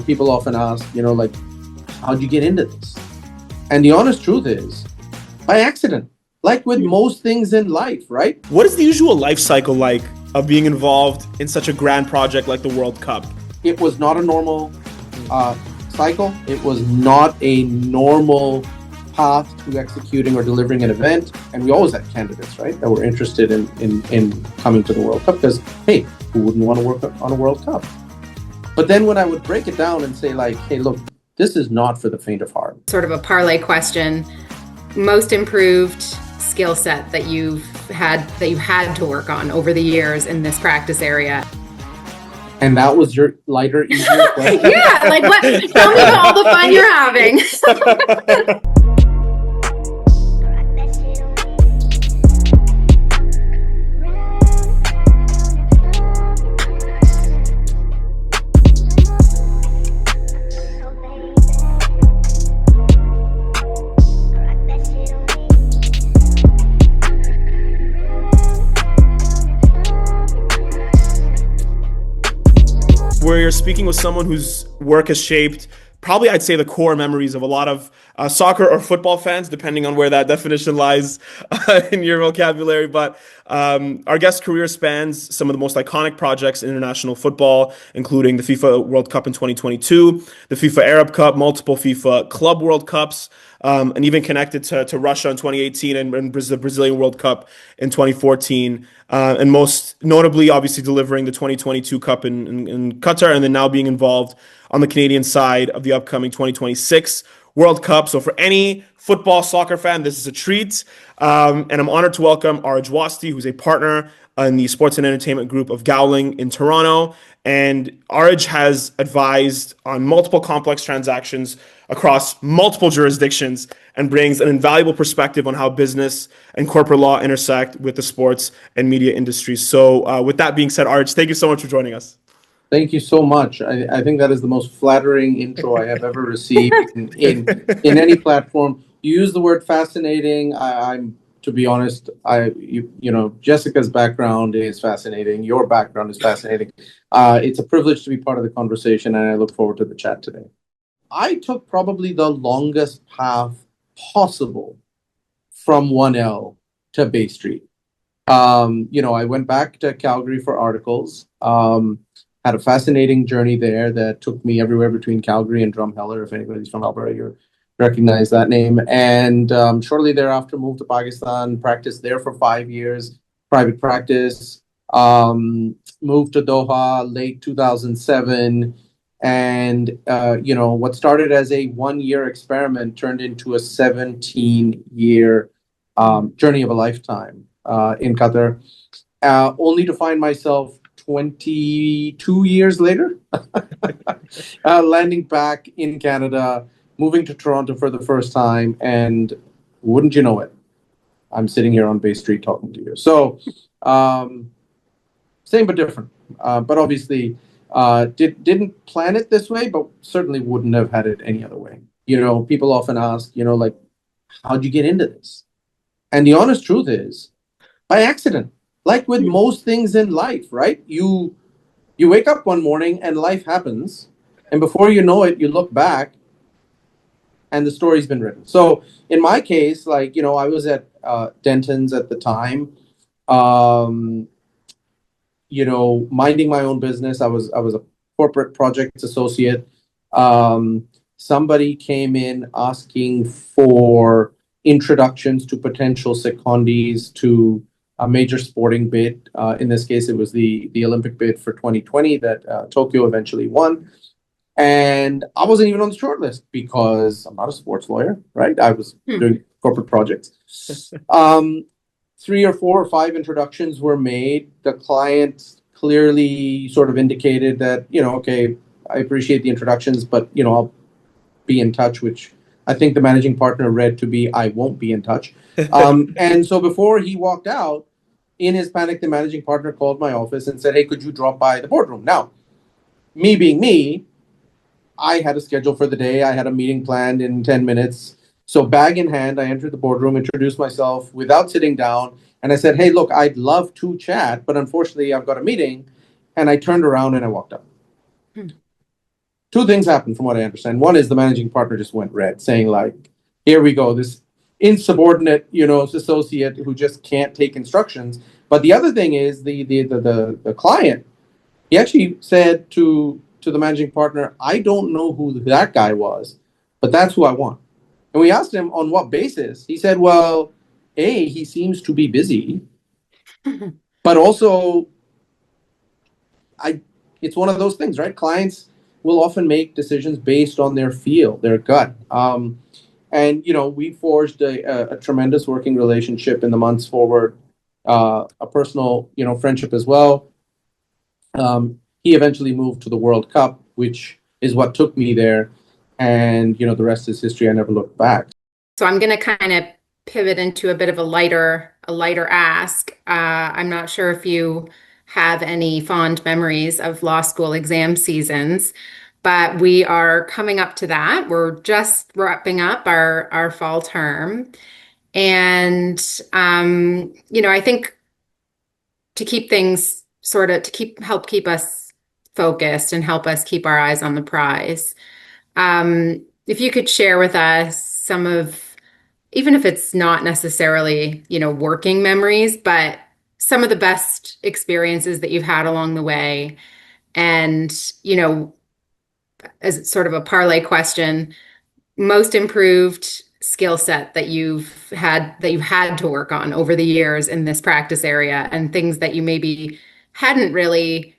people often ask, like, how'd you get into this? And the honest truth is, by accident, like with most things in life, right? What is the usual life cycle like of being involved in such a grand project like the World Cup? It was not a normal cycle. It was not a normal path to executing or delivering an event. And we always had candidates, right, that were interested in coming to the World Cup because, hey, who wouldn't want to work on a World Cup? But then when I would break it down and say, like, hey, look, this is not for the faint of heart. Sort of a parlay question. Most improved skill set that you had to work on over the years in this practice area. And that was your lighter, easier question? Yeah, like what? Tell me about all the fun you're having. Where you're speaking with someone whose work has shaped probably, I'd say, the core memories of a lot of soccer or football fans, depending on where that definition lies in your vocabulary. But our guest's career spans some of the most iconic projects in international football, including the FIFA World Cup in 2022, the FIFA Arab Cup, multiple FIFA Club World Cups, and even connected to Russia in 2018 and the Brazilian World Cup in 2014. And most notably, obviously, delivering the 2022 Cup in Qatar, and then now being involved on the Canadian side of the upcoming 2026 World Cup. So for any football, soccer fan, this is a treat. And I'm honored to welcome Aarij Wasti, who's a partner in the sports and entertainment group of Gowling in Toronto. And Aarij has advised on multiple complex transactions across multiple jurisdictions and brings an invaluable perspective on how business and corporate law intersect with the sports and media industries. So with that being said, Aarij, thank you so much for joining us. Thank you so much. I think that is the most flattering intro I have ever received in any platform. You use the word fascinating. I'm, to be honest, Jessica's background is fascinating. Your background is fascinating. It's a privilege to be part of the conversation, and I look forward to the chat today. I took probably the longest path possible from 1L to Bay Street. I went back to Calgary for articles. Had a fascinating journey there that took me everywhere between Calgary and Drumheller. If anybody's from Alberta, you recognize that name. And shortly thereafter, moved to Pakistan, practiced there for 5 years, private practice. Moved to Doha late 2007. And, what started as a 1-year experiment turned into a 17-year journey of a lifetime in Qatar, only to find myself 22 years later, landing back in Canada, moving to Toronto for the first time, and wouldn't you know it, I'm sitting here on Bay Street talking to you. So, same but different. But obviously, didn't plan it this way, but certainly wouldn't have had it any other way. People often ask, like, how'd you get into this? And the honest truth is, by accident. Like with most things in life, right? You wake up one morning and life happens, and before you know it, you look back and the story's been written. So in my case, I was at Denton's at the time, minding my own business. I was a corporate project associate. Somebody came in asking for introductions to potential secondees to a major sporting bid. In this case, it was the Olympic bid for 2020 that Tokyo eventually won. And I wasn't even on the short list because I'm not a sports lawyer, right? I was doing corporate projects. 3 or 4 or 5 introductions were made. The client clearly sort of indicated that, okay, I appreciate the introductions, but, I'll be in touch, which I think the managing partner read to be, I won't be in touch. And so before he walked out, in his panic, the managing partner called my office and said, hey, could you drop by the boardroom? Now, me being me, I had a schedule for the day. I had a meeting planned in 10 minutes. So bag in hand, I entered the boardroom, introduced myself without sitting down. And I said, hey, look, I'd love to chat, but unfortunately, I've got a meeting. And I turned around and I walked out. To two things happened from what I understand. One is the managing partner just went red, saying like, here we go, this insubordinate, associate who just can't take instructions. But the other thing is the client, he actually said to the managing partner, I don't know who that guy was, but that's who I want. And we asked him on what basis. He said, well, A, he seems to be busy, but also it's one of those things, right? Clients will often make decisions based on their feel, their gut. And we forged a tremendous working relationship in the months forward, a personal, friendship as well. He eventually moved to the World Cup, which is what took me there. And, the rest is history. I never looked back. So I'm going to kind of pivot into a bit of a lighter ask. I'm not sure if you have any fond memories of law school exam seasons, but we are coming up to that. We're just wrapping up our fall term. And, I think to keep things help keep us focused and help us keep our eyes on the prize. If you could share with us some of, even if it's not necessarily, working memories, but some of the best experiences that you've had along the way. And, as sort of a parlay question, most improved skill set that you've had to work on over the years in this practice area, and things that you maybe hadn't really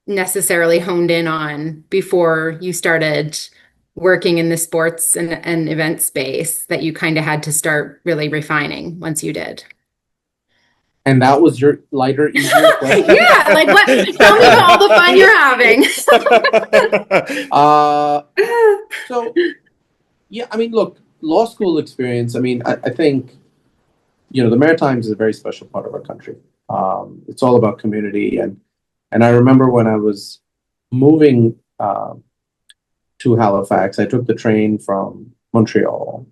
necessarily honed in on before you started working in the sports and event space, that you kind of had to start really refining once you did. And that was your lighter, easier question? Yeah, like what? Tell me about all the fun you're having. So, yeah, I mean, look, law school experience, I mean, I think, the Maritimes is a very special part of our country. It's all about community. And I remember when I was moving to Halifax, I took the train from Montreal,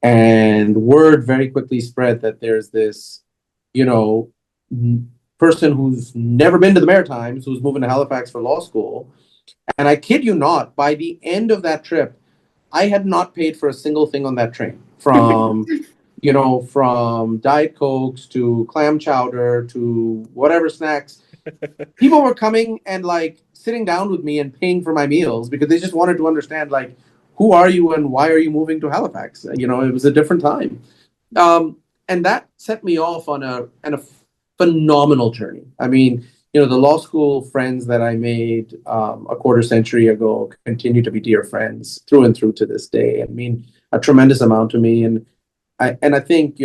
and word very quickly spread that there's this, person who's never been to the Maritimes, who's moving to Halifax for law school. And I kid you not, by the end of that trip, I had not paid for a single thing on that train, from from Diet Cokes to clam chowder to whatever snacks. People were coming and like sitting down with me and paying for my meals because they just wanted to understand, like, who are you and why are you moving to Halifax? It was a different time. And that set me off on a phenomenal journey. I mean, the law school friends that I made a quarter century ago continue to be dear friends through and through to this day. I mean, a tremendous amount to me. And I think,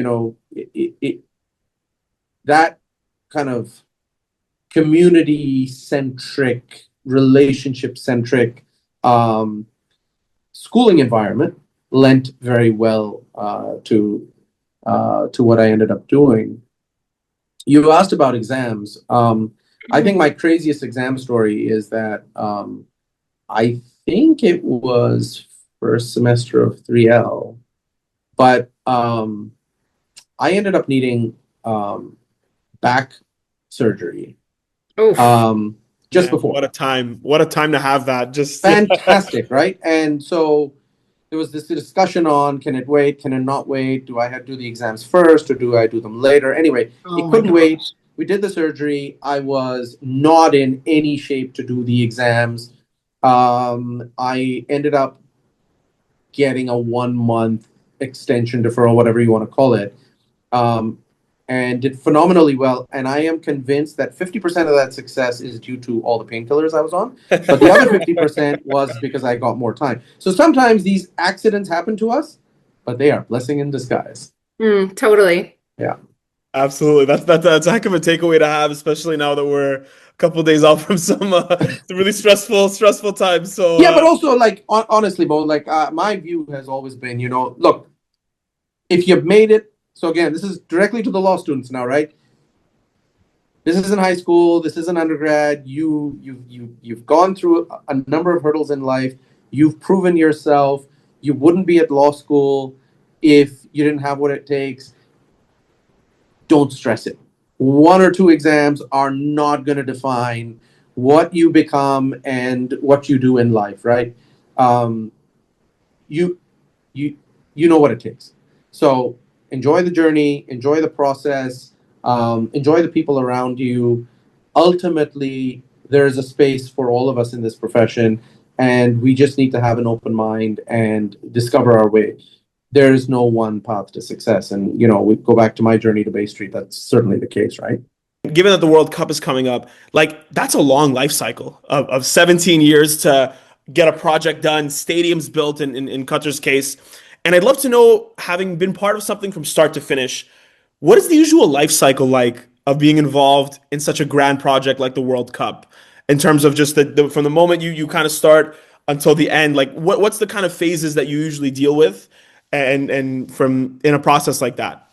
that kind of community-centric, relationship-centric schooling environment lent very well to what I ended up doing. You asked about exams. I think my craziest exam story is that I think it was first semester of 3L, but I ended up needing back surgery. Just before. What a time to have that. Just fantastic, right? And so there was this discussion on, can it wait, can it not wait? Do I have to do the exams first or do I do them later? Anyway, it couldn't wait. We did the surgery. I was not in any shape to do the exams. I ended up getting a 1-month extension, deferral, whatever you want to call it, and did phenomenally well. And I am convinced that 50% of that success is due to all the painkillers I was on, but the other 50% was because I got more time. So sometimes these accidents happen to us, but they are blessing in disguise. Totally. Yeah. Absolutely. That's a heck of a takeaway to have, especially now that we're a couple of days off from some really stressful times. So yeah, but also, like, honestly, Mo, like, my view has always been, look, if you've made it. So again, this is directly to the law students now, right? This isn't high school. This isn't undergrad. You've gone through a number of hurdles in life. You've proven yourself. You wouldn't be at law school if you didn't have what it takes. Don't stress it. 1 or 2 exams are not going to define what you become and what you do in life, right? Um, you you you know what it takes. So enjoy the journey, enjoy the process, enjoy the people around you. Ultimately, there is a space for all of us in this profession, and we just need to have an open mind and discover our way. There is no one path to success, and we go back to my journey to Bay Street. That's certainly the case, right? Given that the World Cup is coming up, like that's a long life cycle of 17 years to get a project done, stadiums built in Qatar's case. And I'd love to know, having been part of something from start to finish, what is the usual life cycle like of being involved in such a grand project like the World Cup, in terms of just from the moment you kind of start until the end? Like what's the kind of phases that you usually deal with, and from in a process like that?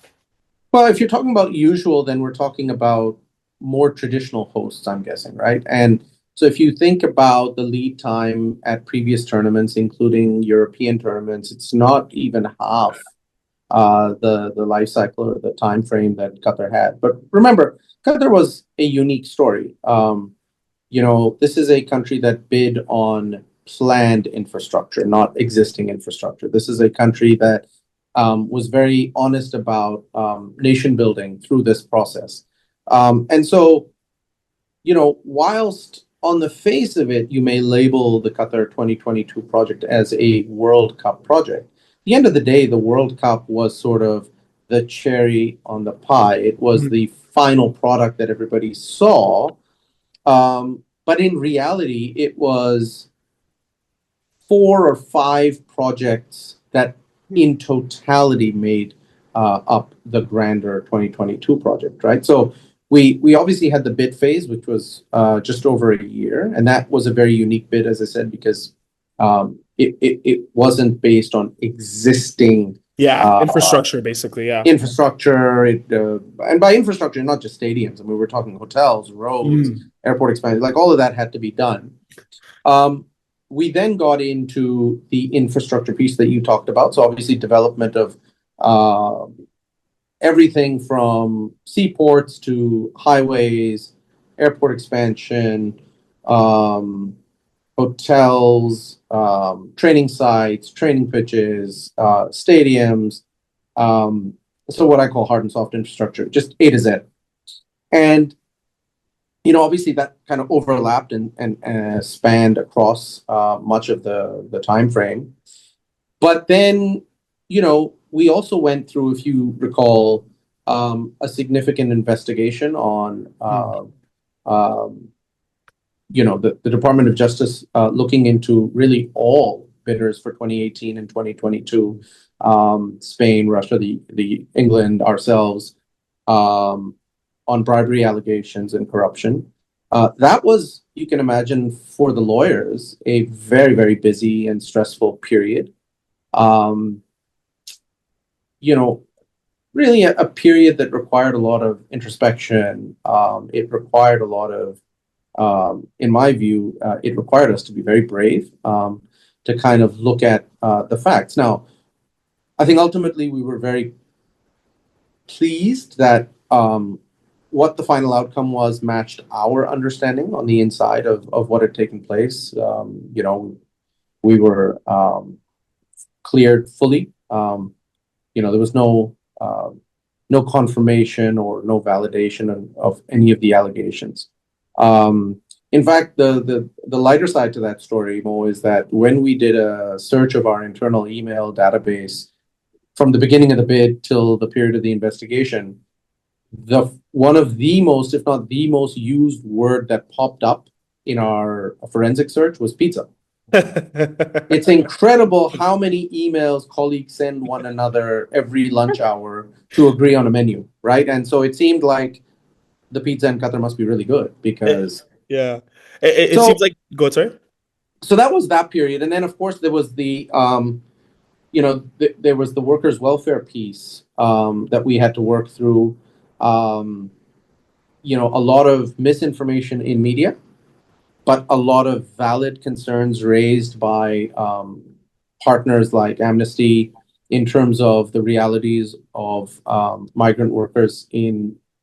Well, if you're talking about usual, then we're talking about more traditional hosts, I'm guessing, right? And so if you think about the lead time at previous tournaments, including European tournaments, it's not even half the life cycle or the time frame that Qatar had. But remember, Qatar was a unique story. This is a country that bid on planned infrastructure, not existing infrastructure. This is a country that was very honest about nation building through this process. And so, whilst on the face of it, you may label the Qatar 2022 project as a World Cup project, at the end of the day, the World Cup was sort of the cherry on the pie. It was the final product that everybody saw. But in reality, it was 4 or 5 projects that in totality made up the grander 2022 project, right? So we obviously had the bid phase, which was just over a year, and that was a very unique bid, as I said, because it wasn't based on existing Infrastructure basically. infrastructure. And by infrastructure, not just stadiums. I mean, we're talking hotels, roads, airport expansion, like all of that had to be done. We then got into the infrastructure piece that you talked about. So obviously development of everything from seaports to highways, airport expansion, hotels, training sites, training pitches, stadiums. So what I call hard and soft infrastructure, just A to Z. And obviously that kind of overlapped and spanned across much of the time frame. But then, we also went through, if you recall, a significant investigation on, the Department of Justice looking into really all bidders for 2018 and 2022, Spain, Russia, the England, ourselves, on bribery allegations and corruption. That was, you can imagine, for the lawyers, a very, very busy and stressful period. Really a period that required a lot of introspection. It required a lot of, in my view, it required us to be very brave, to kind of look at the facts. Now, I think ultimately we were very pleased that what the final outcome was matched our understanding on the inside of what had taken place. We were cleared fully. There was no confirmation or no validation of any of the allegations. In fact, the lighter side to that story, Mo, is that when we did a search of our internal email database from the beginning of the bid till the period of the investigation, one of the most, if not the most used word that popped up in our forensic search was pizza. It's incredible how many emails colleagues send one another every lunch hour to agree on a menu, right? And so it seemed like the pizza in Qatar must be really good because it seems like, go ahead, sorry. So that was that period, and then of course there was the there was the workers' welfare piece that we had to work through. A lot of misinformation in media, but a lot of valid concerns raised by partners like Amnesty in terms of the realities of migrant workers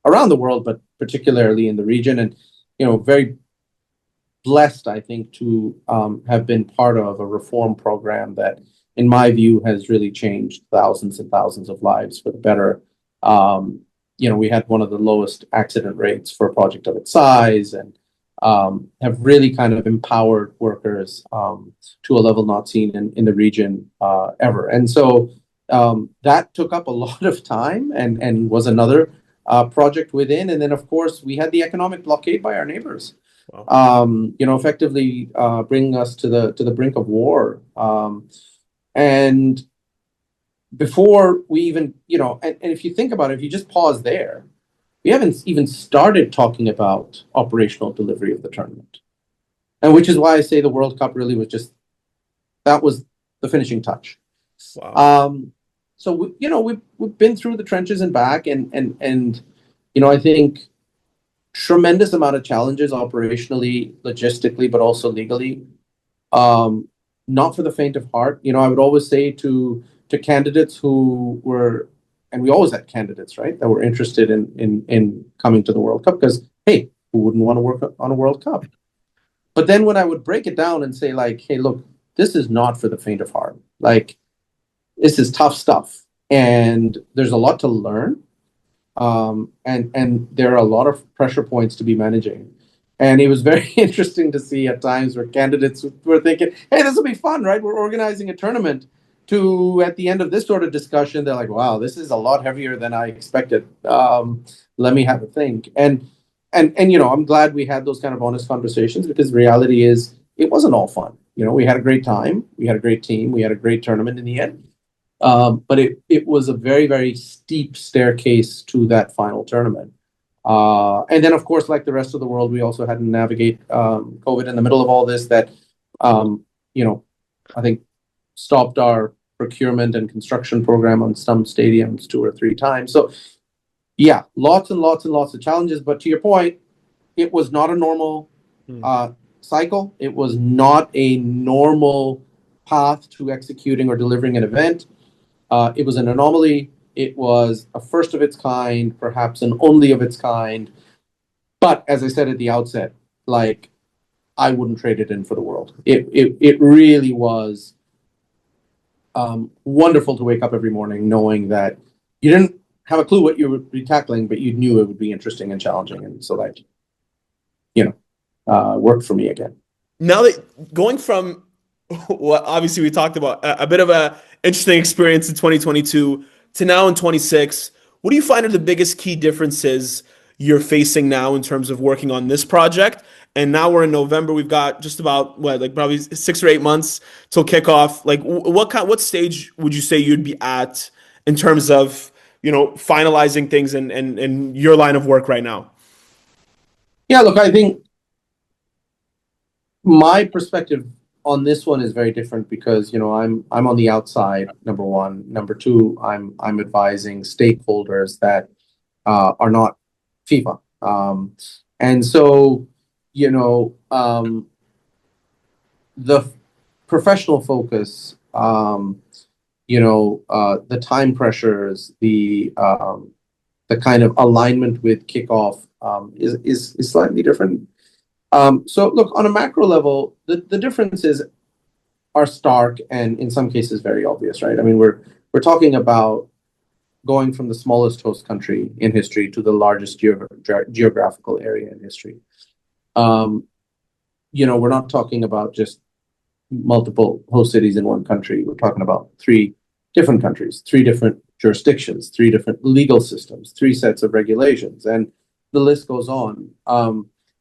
around the world, but particularly in the region. And very blessed, I think, to have been part of a reform program that, in my view, has really changed thousands and thousands of lives for the better. We had one of the lowest accident rates for a project of its size, and have really kind of empowered workers to a level not seen in the region ever. And so that took up a lot of time and was another project within. And then, of course, we had the economic blockade by our neighbors. Wow. Effectively bringing us to the brink of war. And before we even, and if you think about it, if you just pause there, we haven't even started talking about operational delivery of the tournament. And which is why I say the World Cup really was that was the finishing touch. Wow. So we've been through the trenches and back, and I think tremendous amount of challenges operationally, logistically, but also legally. Not for the faint of heart. I would always say to candidates who were, and we always had candidates, right, that were interested in coming to the World Cup, because hey, who wouldn't want to work on a World Cup? But then when I would break it down and say, like, hey, look, this is not for the faint of heart. Like, this is tough stuff, and there's a lot to learn. And there are a lot of pressure points to be managing. And it was very interesting to see at times where candidates were thinking, hey, this will be fun, right? We're organizing a tournament. To at the end of this sort of discussion, they're like, wow, this is a lot heavier than I expected. Let me have a think. And I'm glad we had those kind of honest conversations, because the reality is it wasn't all fun. We had a great time. We had a great team. We had a great tournament in the end. But it was a very, very steep staircase to that final tournament. And then, of course, like the rest of the world, we also had to navigate COVID in the middle of all this that, I think stopped our procurement and construction program on some stadiums 2 or 3 times. So, yeah, lots and lots and lots of challenges. But to your point, it was not a normal cycle. It was not a normal path to executing or delivering an event. It was an anomaly. It was a first of its kind, perhaps an only of its kind. But as I said at the outset, like, I wouldn't trade it in for the world. It really was wonderful to wake up every morning knowing that you didn't have a clue what you would be tackling, but you knew it would be interesting and challenging. And so that, worked for me again. Now that going from what obviously we talked about a bit of a interesting experience in 2022 to now in 26, what do you find are the biggest key differences you're facing now in terms of working on this project? And now we're in November. We've got just about probably 6 or 8 months till kickoff. Like, what stage would you say you'd be at in terms of finalizing things and your line of work right now? Yeah, look, I think my perspective on this one is very different because I'm on the outside. Number one, number two, I'm advising stakeholders that are not FIFA, and so the professional focus, the time pressures, the kind of alignment with kickoff is slightly different. So look, on a macro level, the differences are stark and in some cases very obvious, right? I mean, we're talking about going from the smallest host country in history to the largest geographical area in history. We're not talking about just multiple host cities in one country. We're talking about 3 different countries, 3 different jurisdictions, 3 different legal systems, 3 sets of regulations, and the list goes on.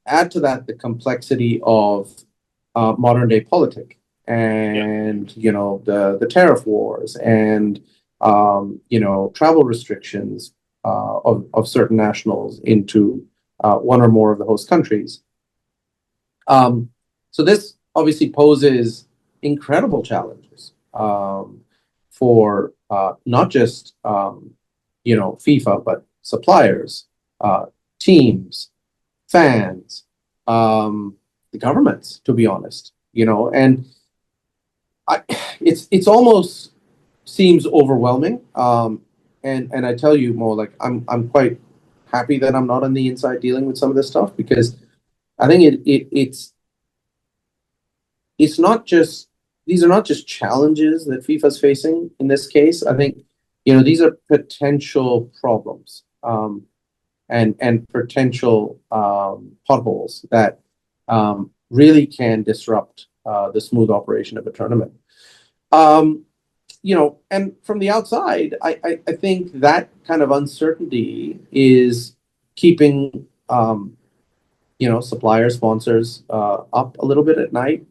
Add to that the complexity of modern day politics and the tariff wars and travel restrictions of certain nationals into one or more of the host countries. So this obviously poses incredible challenges for not just FIFA, but suppliers, teams, fans, the governments, to be honest, and it's almost seems overwhelming. And I tell you, Mo, like I'm quite happy that I'm not on the inside dealing with some of this stuff, because I think it's it's not just these are not just challenges that FIFA's facing in this case. I think, these are potential problems, and potential potholes that really can disrupt the smooth operation of a tournament. And from the outside, I think that kind of uncertainty is keeping suppliers, sponsors up a little bit at night.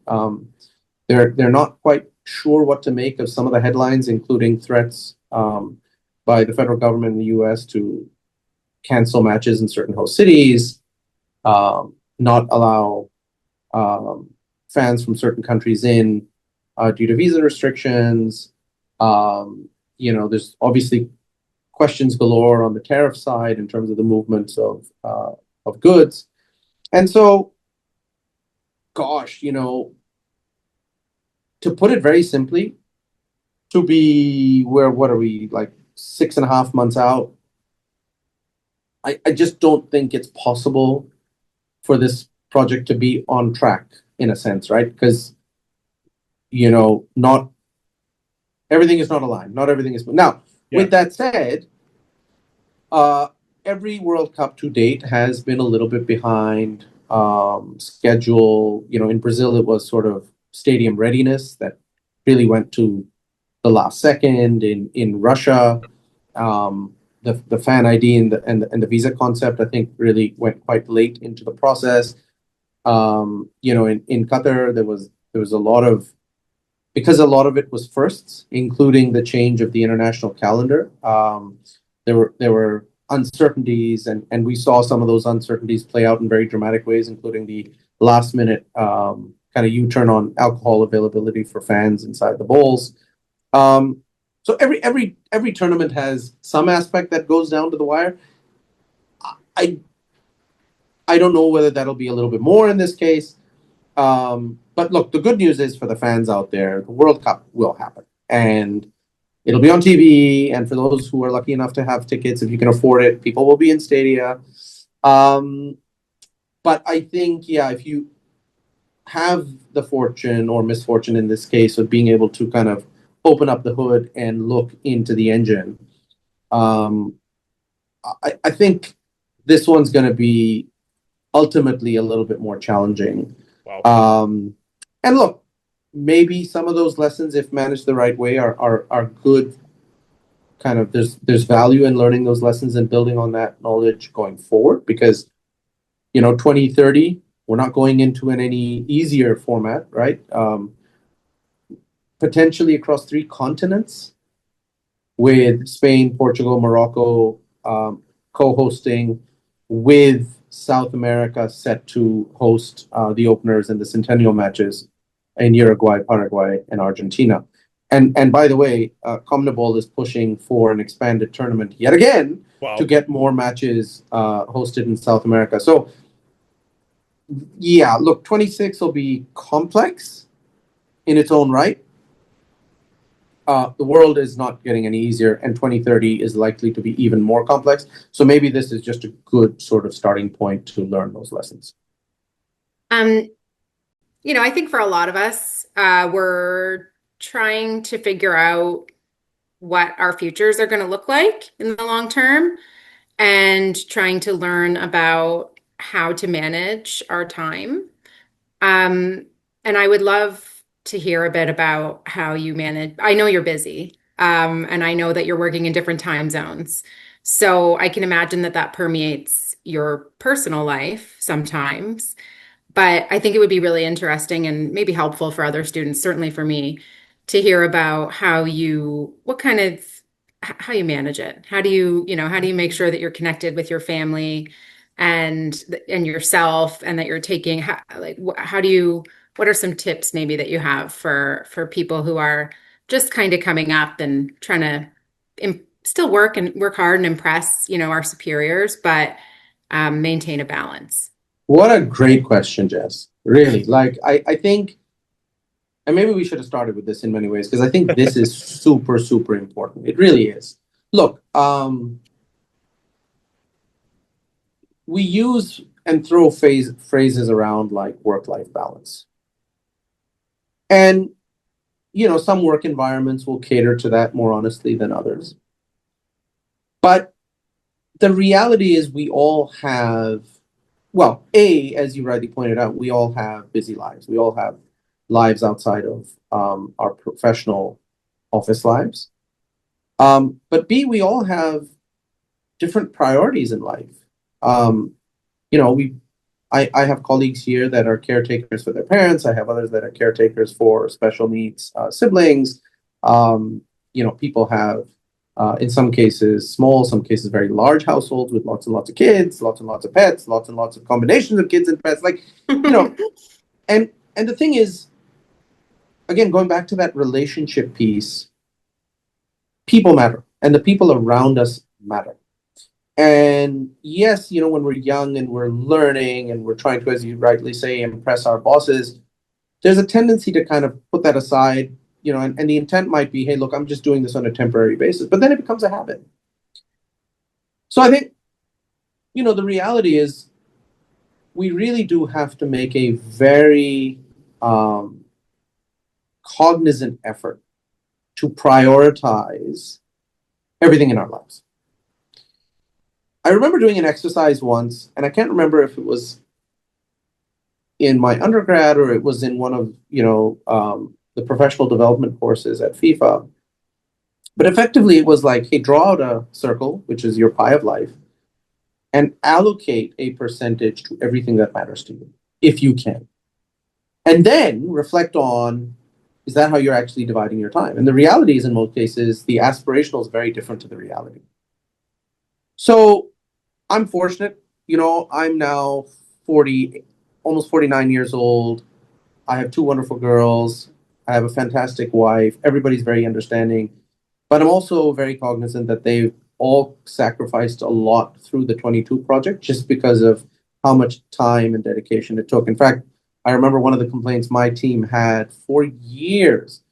They're not quite sure what to make of some of the headlines, including threats by the federal government in the U.S. to cancel matches in certain host cities, not allow fans from certain countries in due to visa restrictions. There's obviously questions galore on the tariff side in terms of the movements of goods. And so, gosh, to put it very simply, to be what are we, like 6.5 months out? I just don't think it's possible for this project to be on track in a sense, right? Because, not everything is not aligned. Not everything is. Now, with that said, every World Cup to date has been a little bit behind schedule. In Brazil, it was sort of stadium readiness that really went to the last second. In Russia, the fan ID and the visa concept, I think, really went quite late into the process. In Qatar, there was a lot of, because a lot of it was firsts, including the change of the international calendar. There were uncertainties, and we saw some of those uncertainties play out in very dramatic ways, including the last minute kind of U-turn on alcohol availability for fans inside the bowls. So every tournament has some aspect that goes down to the wire. I don't know whether that'll be a little bit more in this case. But look, the good news is for the fans out there, the World Cup will happen, and it'll be on TV. And for those who are lucky enough to have tickets, if you can afford it, people will be in stadia. But I think, if you have the fortune or misfortune in this case of being able to kind of open up the hood and look into the engine, I think this one's going to be ultimately a little bit more challenging. Wow. And look, maybe some of those lessons, if managed the right way, are good. Kind of, there's value in learning those lessons and building on that knowledge going forward, because 2030, we're not going into any easier format, right? Potentially across 3 continents, with Spain, Portugal, Morocco co-hosting, with South America set to host the openers and the centennial matches in Uruguay, Paraguay, and Argentina. And by the way, CONMEBOL is pushing for an expanded tournament yet again to get more matches hosted in South America. So, look, 26 will be complex in its own right. The world is not getting any easier, and 2030 is likely to be even more complex. So maybe this is just a good sort of starting point to learn those lessons. I think for a lot of us, we're trying to figure out what our futures are going to look like in the long term, and trying to learn about how to manage our time. And I would love to hear a bit about how you manage. I know you're busy, and I know that you're working in different time zones. So I can imagine that permeates your personal life sometimes. But I think it would be really interesting and maybe helpful for other students, certainly for me, to hear about how you manage it. How do you make sure that you're connected with your family and yourself, and that you're taking, what are some tips maybe that you have for people who are just kind of coming up and trying to still work hard and impress, our superiors, but maintain a balance? What a great question, Jess. Really, I think, and maybe we should have started with this in many ways, because I think this is super, super important. It really is. Look, we use and throw phrases around like work-life balance. And, some work environments will cater to that more honestly than others. But the reality is we all have, well, as you rightly pointed out, we all have busy lives. We all have lives outside of our professional office lives. But B, we all have different priorities in life. Um, you know, we I have colleagues here that are caretakers for their parents. I have others that are caretakers for special needs siblings. People have, in some cases, small, some cases, very large households with lots and lots of kids, lots and lots of pets, lots and lots of combinations of kids and pets. Like, and the thing is, again, going back to that relationship piece, people matter, and the people around us matter. And yes, when we're young and we're learning and we're trying to, as you rightly say, impress our bosses, there's a tendency to kind of put that aside, and the intent might be, hey, look, I'm just doing this on a temporary basis, but then it becomes a habit. So I think, the reality is we really do have to make a very cognizant effort to prioritize everything in our lives. I remember doing an exercise once, and I can't remember if it was in my undergrad or it was in one of the professional development courses at FIFA. But effectively, it was like, hey, draw out a circle, which is your pie of life, and allocate a percentage to everything that matters to you, if you can. And then reflect on, is that how you're actually dividing your time? And the reality is, in most cases, the aspirational is very different to the reality. So I'm fortunate, I'm now 40, almost 49 years old. I have two wonderful girls. I have a fantastic wife. Everybody's very understanding. But I'm also very cognizant that they've all sacrificed a lot through the 22 project just because of how much time and dedication it took. In fact, I remember one of the complaints my team had for years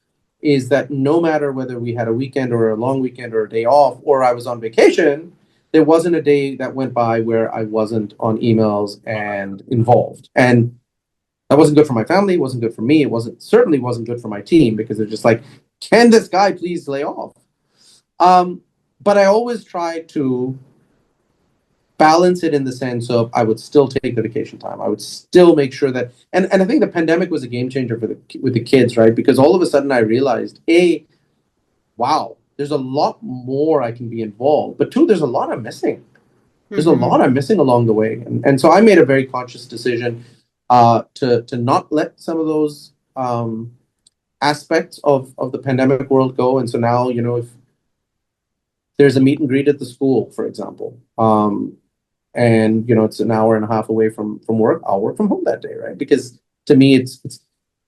is that no matter whether we had a weekend or a long weekend or a day off or I was on vacation, there wasn't a day that went by where I wasn't on emails and involved. And that wasn't good for my family. It wasn't good for me. Certainly wasn't good for my team because they're just like, can this guy please lay off? But I always try to balance it in the sense of I would still take the vacation time. I would still make sure that, and I think the pandemic was a game changer with the kids, right? Because all of a sudden I realized, wow, there's a lot more I can be involved. But two, there's a lot I'm missing. There's a lot I'm missing along the way. And so I made a very conscious decision to not let some of those aspects of the pandemic world go. And so now, if there's a meet and greet at the school, for example, and it's an hour and a half away from work, I'll work from home that day, right? Because to me, it's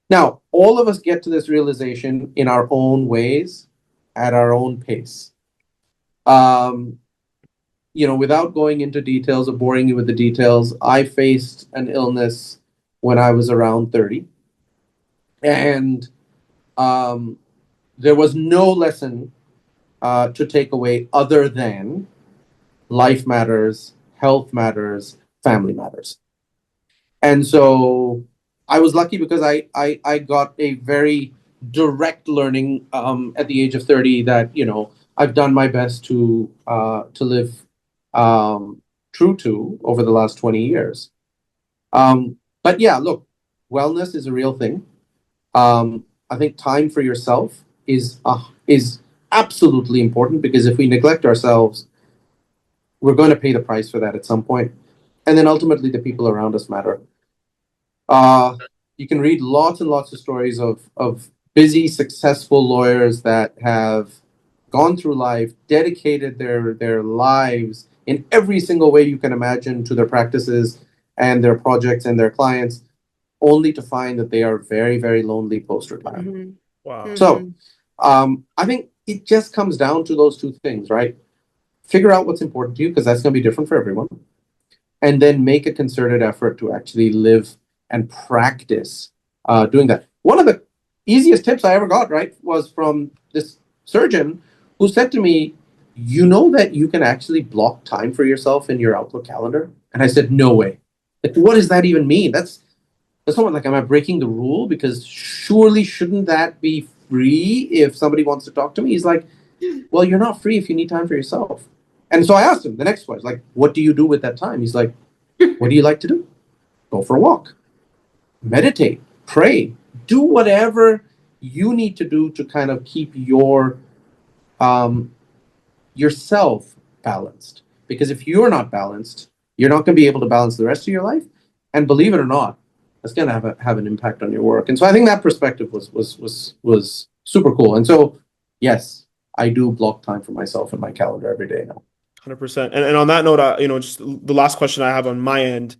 now all of us get to this realization in our own ways, at our own pace. Without going into details or boring you with the details, I faced an illness when I was around 30. And there was no lesson to take away other than life matters, health matters, family matters. And so I was lucky because I got a very direct learning at the age of 30 that, I've done my best to live true to over the last 20 years. But yeah, look, wellness is a real thing. I think time for yourself is absolutely important because if we neglect ourselves, we're going to pay the price for that at some point. And then ultimately the people around us matter. You can read lots and lots of stories of busy, successful lawyers that have gone through life, dedicated their lives in every single way you can imagine to their practices and their projects and their clients, only to find that they are very, very lonely post-retirement. Wow. So I think it just comes down to those two things, right? Figure out what's important to you, because that's going to be different for everyone. And then make a concerted effort to actually live and practice doing that. One of the easiest tips I ever got, right, was from this surgeon who said to me, you know that you can actually block time for yourself in your Outlook calendar? And I said, no way. Like, what does that even mean? That's So someone like, am I breaking the rule? Because surely shouldn't that be free if somebody wants to talk to me? He's like, well, you're not free if you need time for yourself. And so I asked him the next question, like, what do you do with that time? He's like, what do you like to do? Go for a walk, meditate, pray, do whatever you need to do to kind of keep um, yourself balanced. Because if you're not balanced, you're not going to be able to balance the rest of your life. And believe it or not, that's going to have an impact on your work. And so I think that perspective was super cool. And so, yes, I do block time for myself in my calendar every day now. 100%. And on that note, just the last question I have on my end,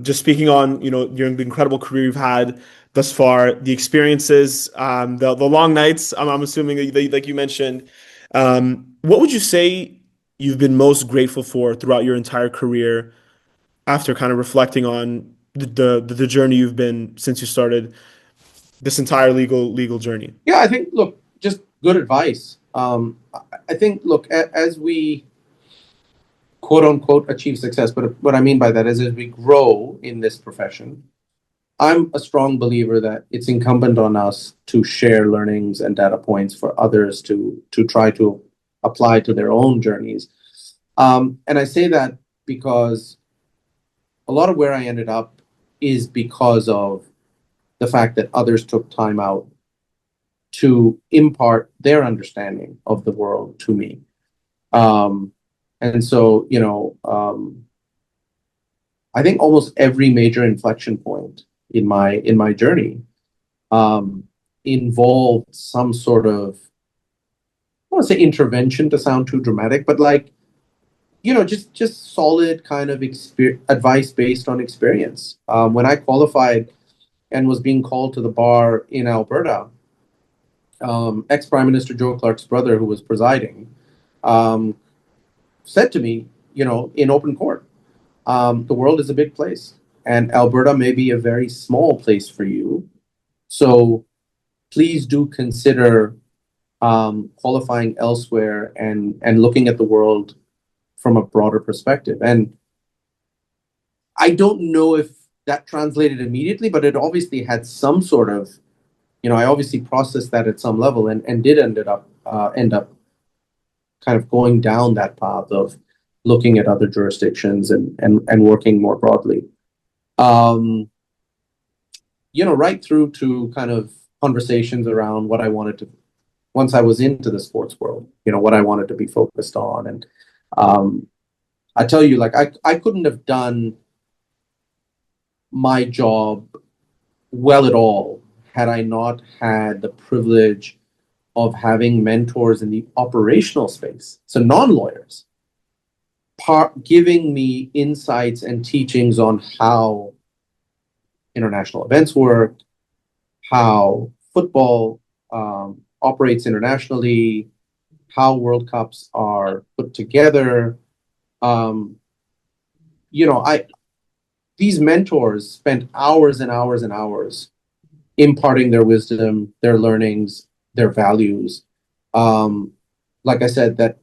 just speaking on, your incredible career you've had thus far, the experiences, the long nights, I'm assuming that, like you mentioned, what would you say you've been most grateful for throughout your entire career after kind of reflecting on the journey you've been since you started this entire legal journey? Yeah, I think, look, just good advice. I think, look, as we quote unquote achieve success, but what I mean by that is as we grow in this profession, I'm a strong believer that it's incumbent on us to share learnings and data points for others to try to apply to their own journeys. And I say that because a lot of where I ended up is because of the fact that others took time out to impart their understanding of the world to me. And so, I think almost every major inflection point in my journey involved some sort of, I don't want to say intervention to sound too dramatic, but like, just solid kind of advice based on experience. When I qualified and was being called to the bar in Alberta, ex-Prime Minister Joe Clark's brother, who was presiding, said to me, in open court, the world is a big place, and Alberta may be a very small place for you. So please do consider qualifying elsewhere and looking at the world from a broader perspective. And I don't know if that translated immediately, but it obviously had some sort of, I obviously processed that at some level and did end up kind of going down that path of looking at other jurisdictions and working more broadly. Right through to kind of conversations around what I wanted to, once I was into the sports world, what I wanted to be focused on. And I tell you, like, I couldn't have done my job well at all had I not had the privilege of having mentors in the operational space, so non-lawyers, giving me insights and teachings on how international events work, how football operates internationally, how World Cups are put together. These mentors spent hours and hours and hours imparting their wisdom, their learnings, their values. Like I said, that,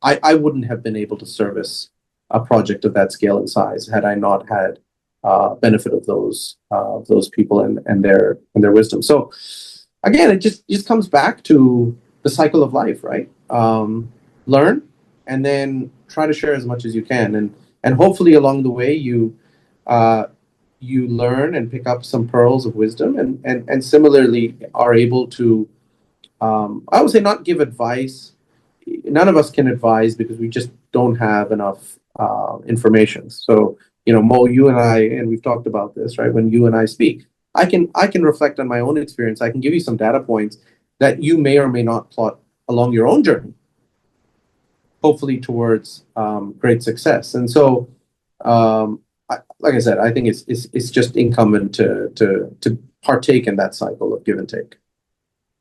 I wouldn't have been able to service a project of that scale and size had I not had benefit of those people and their wisdom. So again, it just comes back to the cycle of life, right? Learn and then try to share as much as you can, and hopefully along the way you learn and pick up some pearls of wisdom, and similarly are able to, I would say, not give advice. None of us can advise because we just don't have enough information. So, Mo, you and I, and we've talked about this, right? When you and I speak, I can reflect on my own experience. I can give you some data points that you may or may not plot along your own journey, hopefully towards great success. And so, like I said, I think it's just incumbent to partake in that cycle of give and take.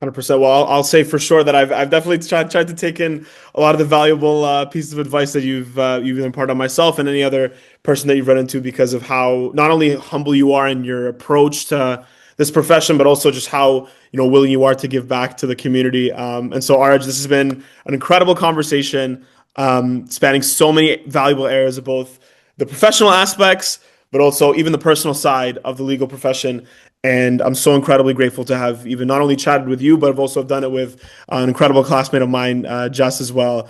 100%. Well, I'll say for sure that I've definitely tried to take in a lot of the valuable pieces of advice that you've imparted on myself and any other person that you've run into, because of how not only humble you are in your approach to this profession, but also just how willing you are to give back to the community. And so, Aarij, this has been an incredible conversation, spanning so many valuable areas of both the professional aspects, but also even the personal side of the legal profession. And I'm so incredibly grateful to have even not only chatted with you, but I've also done it with an incredible classmate of mine, Jess, as well.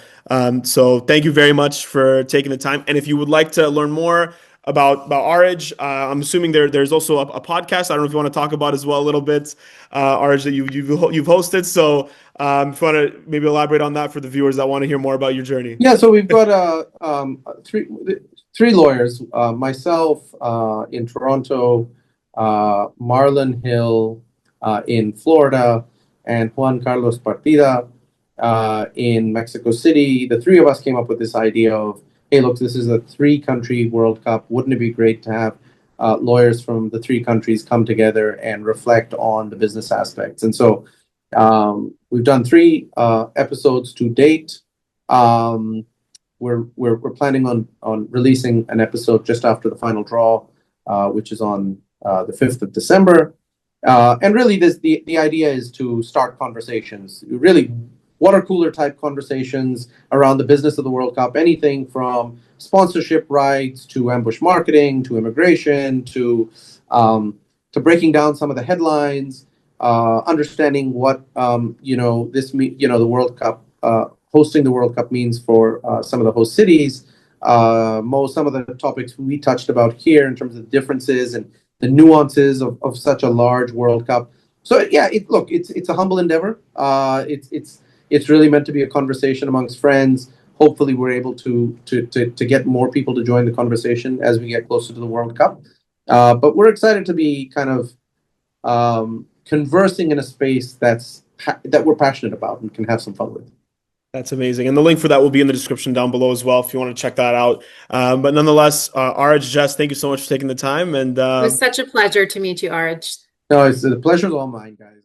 So thank you very much for taking the time. And if you would like to learn more about Aarij, I'm assuming there's also a podcast. I don't know if you want to talk about as well a little bit, Aarij, that you've hosted. So if you want to maybe elaborate on that for the viewers that want to hear more about your journey. Yeah, so we've got three lawyers, myself in Toronto, Marlon Hill in Florida, and Juan Carlos Partida in Mexico City. The three of us came up with this idea of, hey, look, this is a three-country World Cup. Wouldn't it be great to have lawyers from the three countries come together and reflect on the business aspects? And so we've done three episodes to date. We're planning on releasing an episode just after the final draw, which is on the 5th of December. And really, the idea is to start conversations. Really, water cooler type conversations around the business of the World Cup. Anything from sponsorship rights to ambush marketing to immigration to breaking down some of the headlines, understanding what the World Cup. Hosting the World Cup means for some of the host cities. Some of the topics we touched about here in terms of differences and the nuances of such a large World Cup. So yeah, it's a humble endeavor. It's really meant to be a conversation amongst friends. Hopefully, we're able to get more people to join the conversation as we get closer to the World Cup. But we're excited to be kind of conversing in a space that we're passionate about and can have some fun with. That's amazing. And the link for that will be in the description down below as well if you want to check that out. But nonetheless, Aarij, Jess, thank you so much for taking the time. And It was such a pleasure to meet you, Aarij. No, the pleasure's all mine, guys.